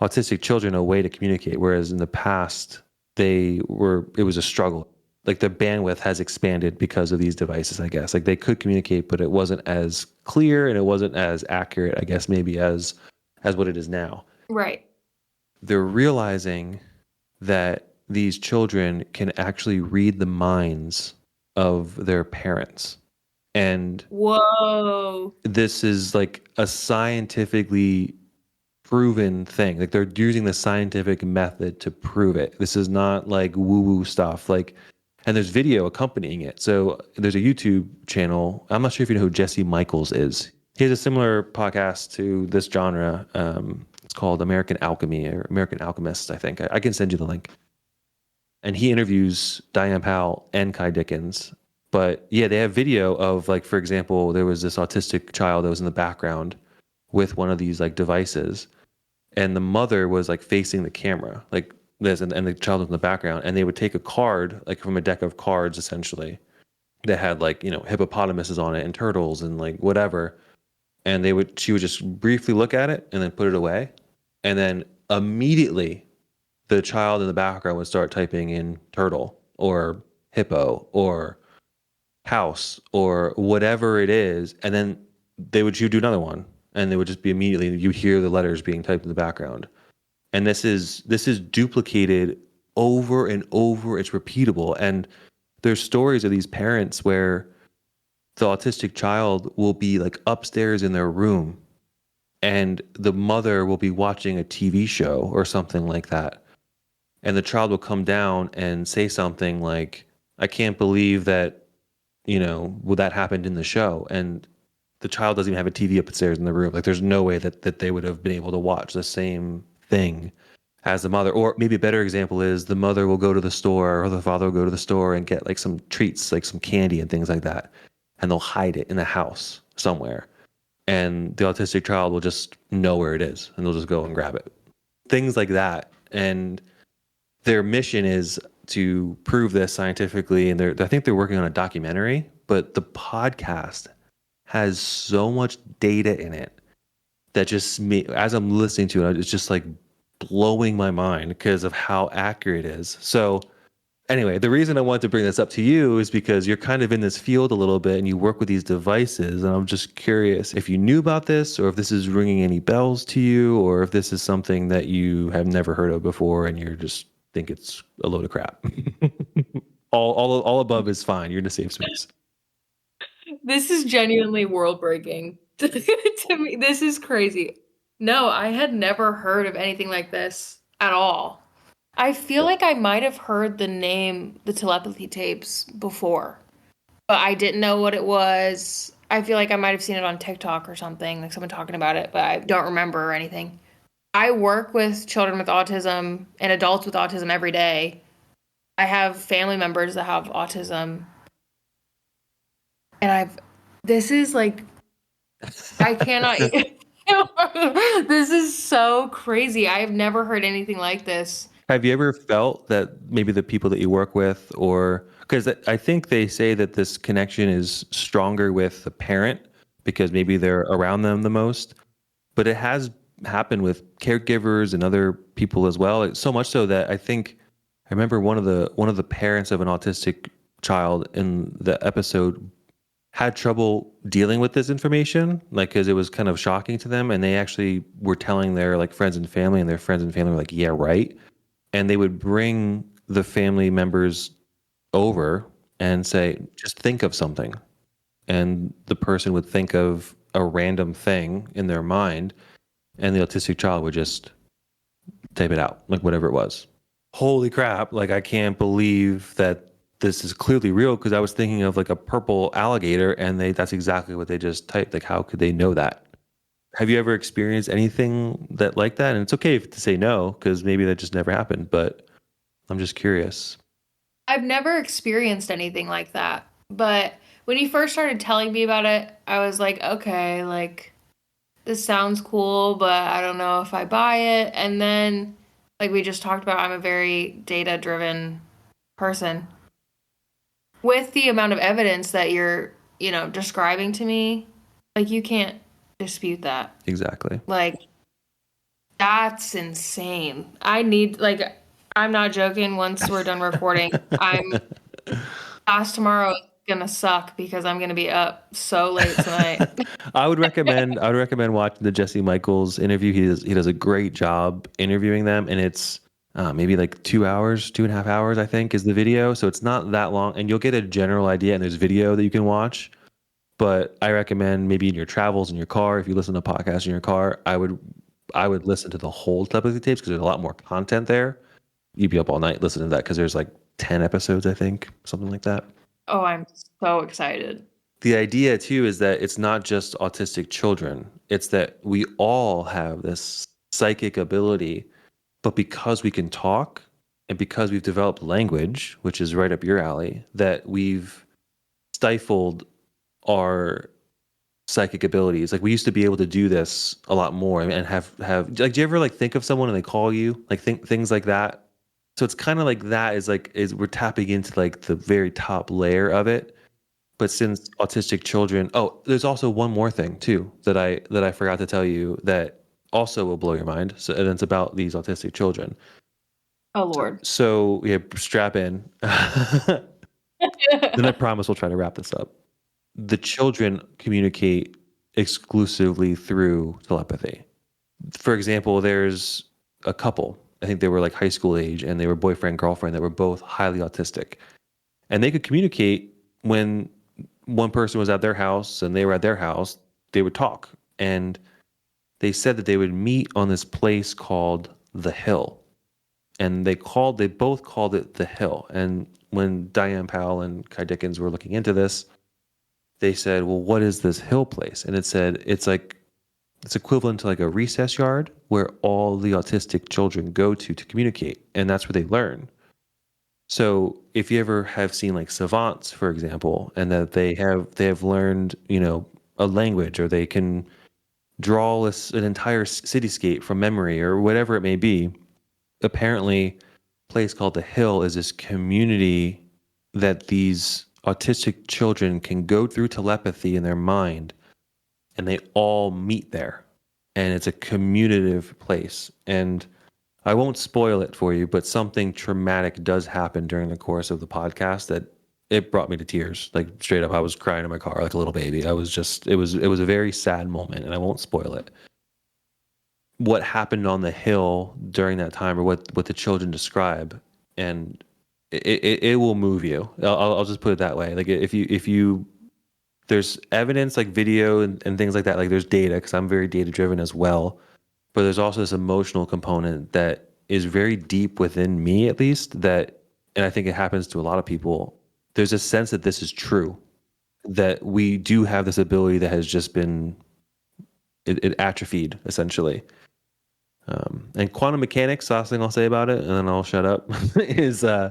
Speaker 1: autistic children a way to communicate. Whereas in the past, it was a struggle. Like the bandwidth has expanded because of these devices, I guess. Like they could communicate, but it wasn't as clear and it wasn't as accurate, I guess, maybe as what it is now.
Speaker 2: Right.
Speaker 1: They're realizing that these children can actually read the minds of their parents. And
Speaker 2: Whoa.
Speaker 1: this is like a scientifically proven thing. Like they're using the scientific method to prove it. This is not like woo-woo stuff. Like, and there's video accompanying it. So there's a YouTube channel. I'm not sure if you know who Jesse Michaels is. He has a similar podcast to this genre. It's called American Alchemy or American Alchemist, I think. I can send you the link. And he interviews Diane Powell and Kai Dickens. But yeah, they have video of, like, for example, there was this autistic child that was in the background with one of these like devices, and the mother was like facing the camera like this, and the child was in the background, and they would take a card like from a deck of cards essentially that had like, you know, hippopotamuses on it and turtles and like whatever, and she would just briefly look at it and then put it away, and then immediately the child in the background would start typing in turtle or hippo or house or whatever it is, and then she would do another one, and they would just be immediately, you hear the letters being typed in the background. And this is duplicated over and over. It's repeatable. And there's stories of these parents where the autistic child will be like upstairs in their room, and the mother will be watching a TV show or something like that. And the child will come down and say something like, I can't believe that, you know, that happened in the show. And the child doesn't even have a TV upstairs in the room. Like there's no way that they would have been able to watch the same thing as the mother. Or maybe a better example is the mother will go to the store or the father will go to the store and get like some treats, like some candy and things like that. And they'll hide it in the house somewhere. And the autistic child will just know where it is and they'll just go and grab it. Things like that. And their mission is to prove this scientifically. And I think they're working on a documentary, but the podcast has so much data in it that just as I'm listening to it, it's just like blowing my mind because of how accurate it is. So Anyway, the reason I wanted to bring this up to you is because you're kind of in this field a little bit and you work with these devices. And I'm just curious if you knew about this or if this is ringing any bells to you or if this is something that you have never heard of before and you're just think it's a load of crap. All above is fine. You're in a safe space.
Speaker 2: This is genuinely world breaking. To me, this is crazy. No, I had never heard of anything like this at all. I feel like I might have heard the name, the telepathy tapes before, but I didn't know what it was. I feel like I might have seen it on TikTok or something, like someone talking about it, but I don't remember or anything. I work with children with autism and adults with autism every day. I have family members that have autism. And this is like, I cannot, this is so crazy. I have never heard anything like this.
Speaker 1: Have you ever felt that maybe the people that you work with, or because I think they say that this connection is stronger with the parent because maybe they're around them the most, but it has happened with caregivers and other people as well. It's so much so that I remember one of the parents of an autistic child in the episode had trouble dealing with this information, like because it was kind of shocking to them, and they actually were telling their like friends and family, and their friends and family were like, "Yeah, right." And they would bring the family members over and say, just think of something. And the person would think of a random thing in their mind, and the autistic child would just type it out, like whatever it was. Holy crap. Like, I can't believe that this is clearly real because I was thinking of like a purple alligator and that's exactly what they just typed. Like, how could they know that? Have you ever experienced anything that like that? And it's okay to say no, because maybe that just never happened, but I'm just curious.
Speaker 2: I've never experienced anything like that. But when you first started telling me about it, I was like, okay, like this sounds cool, but I don't know if I buy it. And then, like we just talked about, I'm a very data-driven person. With the amount of evidence that you're, describing to me, like you can't dispute that.
Speaker 1: Exactly.
Speaker 2: Like that's insane. I'm not joking. Once we're done recording, class tomorrow is gonna suck because I'm gonna be up so late tonight.
Speaker 1: I would recommend watching the Jesse Michaels interview. He does a great job interviewing them, and it's maybe like 2 hours, 2.5 hours, I think, is the video. So it's not that long, and you'll get a general idea. And there's video that you can watch. But I recommend maybe in your travels in your car, if you listen to podcasts in your car, I would listen to the whole telepathy tapes because there's a lot more content there. You'd be up all night listening to that because there's like 10 episodes, I think, something like that.
Speaker 2: Oh, I'm so excited.
Speaker 1: The idea too is that it's not just autistic children. It's that we all have this psychic ability, but because we can talk and because we've developed language, which is right up your alley, that we've stifled our psychic abilities. Like we used to be able to do this a lot more and have like, do you ever like think of someone and they call you, like things like that? So it's kind of like that is we're tapping into like the very top layer of it. But since autistic children, there's also one more thing too that I forgot to tell you that also will blow your mind. So, and it's about these autistic children.
Speaker 2: Oh Lord.
Speaker 1: So yeah, strap in. Then I promise we'll try to wrap this up. The children communicate exclusively through telepathy. For example, there's a couple, I think they were like high school age, and they were boyfriend, girlfriend, that were both highly autistic. And they could communicate when one person was at their house and they were at their house, they would talk. And they said that they would meet on this place called The Hill. And they both called it The Hill. And when Diane Powell and Kai Dickens were looking into this, they said, well, what is this hill place? And it said, it's equivalent to like a recess yard where all the autistic children go to communicate. And that's where they learn. So if you ever have seen like savants, for example, and that they have learned, a language, or they can draw an entire cityscape from memory or whatever it may be, apparently a place called The Hill is this community that these autistic children can go through telepathy in their mind, and they all meet there, and it's a communicative place. And I won't spoil it for you, but something traumatic does happen during the course of the podcast that it brought me to tears. Like straight up, I was crying in my car like a little baby. I was just, it was a very sad moment, and I won't spoil it. What happened on the hill during that time, or what the children describe, and it will move you. I'll just put it that way. Like if you there's evidence like video and things like that. Like there's data, because I'm very data driven as well. But there's also this emotional component that is very deep within me, at least, that, and I think it happens to a lot of people. There's a sense that this is true, that we do have this ability that has just been, it atrophied essentially. And quantum mechanics, last thing I'll say about it, and then I'll shut up, is
Speaker 2: Oh,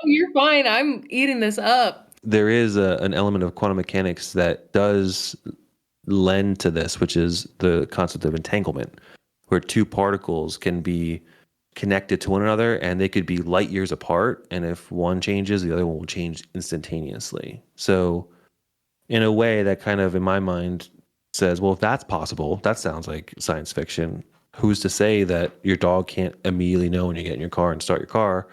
Speaker 2: you're fine. I'm eating this up.
Speaker 1: there is an element of quantum mechanics that does lend to this, which is the concept of entanglement, where two particles can be connected to one another and they could be light years apart. And if one changes, the other one will change instantaneously. So in a way that kind of, in my mind, says, well, if that's possible, that sounds like science fiction. Who's to say that your dog can't immediately know when you get in your car and start your car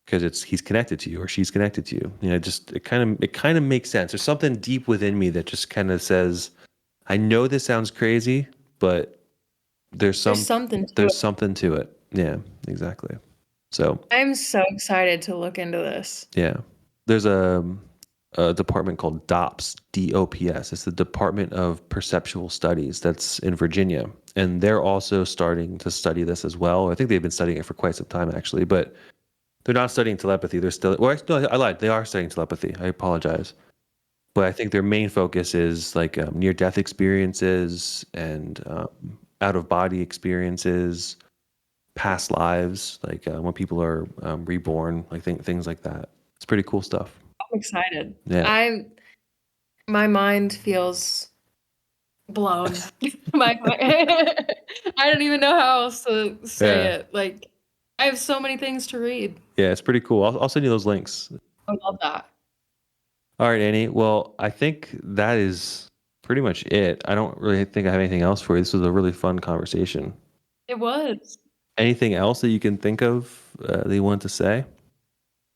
Speaker 1: because he's connected to you or she's connected to you? You know, it kind of makes sense. There's something deep within me that just kind of says, I know this sounds crazy, but there's something to it. Yeah, exactly. So
Speaker 2: I'm so excited to look into this.
Speaker 1: yeah, there's a department called DOPS, DOPS. It's the Department of Perceptual Studies that's in Virginia, and they're also starting to study this as well. I think they've been studying it for quite some time, actually, but they're not studying telepathy. They're still, well, no, I lied. They are studying telepathy. I apologize. But I think their main focus is like near-death experiences and out-of-body experiences, past lives, like when people are reborn, like things like that. It's pretty cool stuff.
Speaker 2: I'm excited.
Speaker 1: Yeah.
Speaker 2: My mind feels blown. I don't even know how else to say it. Like, I have so many things to read.
Speaker 1: Yeah, it's pretty cool. I'll send you those links.
Speaker 2: I love that.
Speaker 1: All right, Annie. Well, I think that is pretty much it. I don't really think I have anything else for you. This was a really fun conversation.
Speaker 2: It was.
Speaker 1: Anything else that you can think of that you want to say?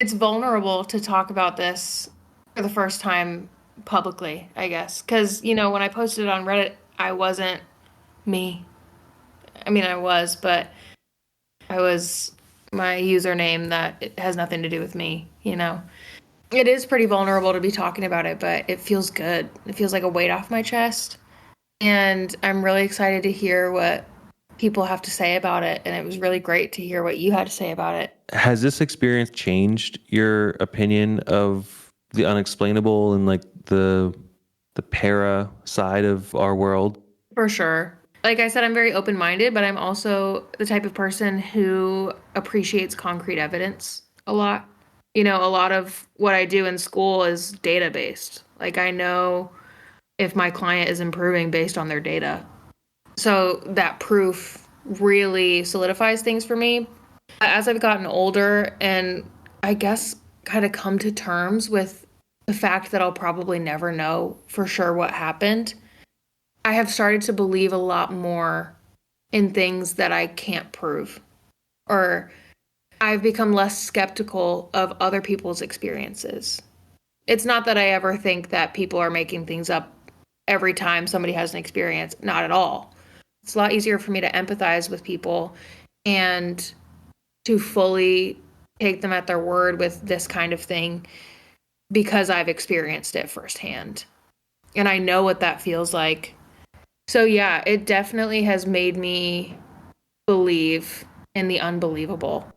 Speaker 2: It's vulnerable to talk about this for the first time publicly, I guess. Because, when I posted it on Reddit, I wasn't me. I mean, I was, but I was my username that it has nothing to do with me, It is pretty vulnerable to be talking about it, but it feels good. It feels like a weight off my chest. And I'm really excited to hear what people have to say about it. And it was really great to hear what you had to say about it.
Speaker 1: Has this experience changed your opinion of the unexplainable and like the para side of our world?
Speaker 2: For sure. Like I said, I'm very open-minded, but I'm also the type of person who appreciates concrete evidence a lot. A lot of what I do in school is data-based. Like I know if my client is improving based on their data. So that proof really solidifies things for me. As I've gotten older and I guess kind of come to terms with the fact that I'll probably never know for sure what happened, I have started to believe a lot more in things that I can't prove. Or I've become less skeptical of other people's experiences. It's not that I ever think that people are making things up every time somebody has an experience. Not at all. It's a lot easier for me to empathize with people and to fully take them at their word with this kind of thing because I've experienced it firsthand. And I know what that feels like. So yeah, it definitely has made me believe in the unbelievable.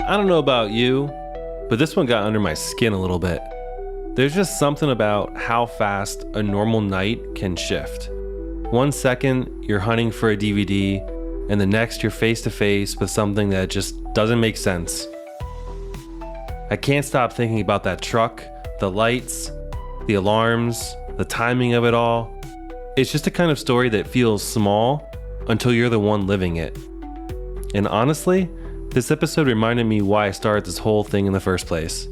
Speaker 1: I don't know about you, but this one got under my skin a little bit. There's just something about how fast a normal night can shift. 1 second, you're hunting for a DVD, and the next, you're face to face with something that just doesn't make sense. I can't stop thinking about that truck, the lights, the alarms, the timing of it all. It's just a kind of story that feels small until you're the one living it. And honestly, this episode reminded me why I started this whole thing in the first place.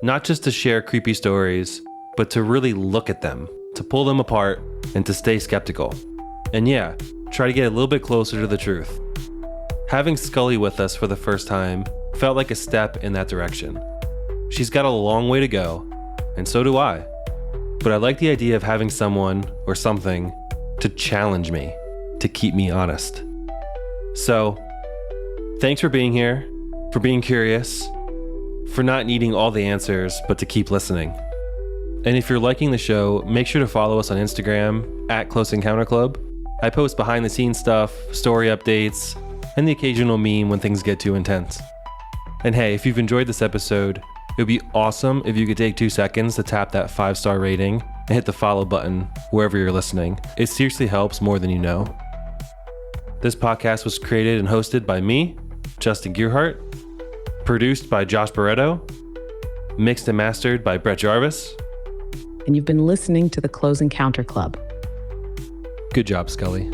Speaker 1: Not just to share creepy stories, but to really look at them, to pull them apart, and to stay skeptical. And yeah, try to get a little bit closer to the truth. Having Scully with us for the first time felt like a step in that direction. She's got a long way to go, and so do I. But I like the idea of having someone or something to challenge me, to keep me honest. So, thanks for being here, for being curious, for not needing all the answers, but to keep listening. And if you're liking the show, make sure to follow us on Instagram at Close Encounter Club. I post behind the scenes stuff, story updates, and the occasional meme when things get too intense. And hey, if you've enjoyed this episode, it would be awesome if you could take 2 seconds to tap that 5-star rating and hit the follow button wherever you're listening. It seriously helps more than you know. This podcast was created and hosted by me, Justin Gearhart, produced by Josh Barretto, mixed and mastered by Brett Jarvis.
Speaker 3: And you've been listening to the Close Encounter Club.
Speaker 1: Good job, Scully.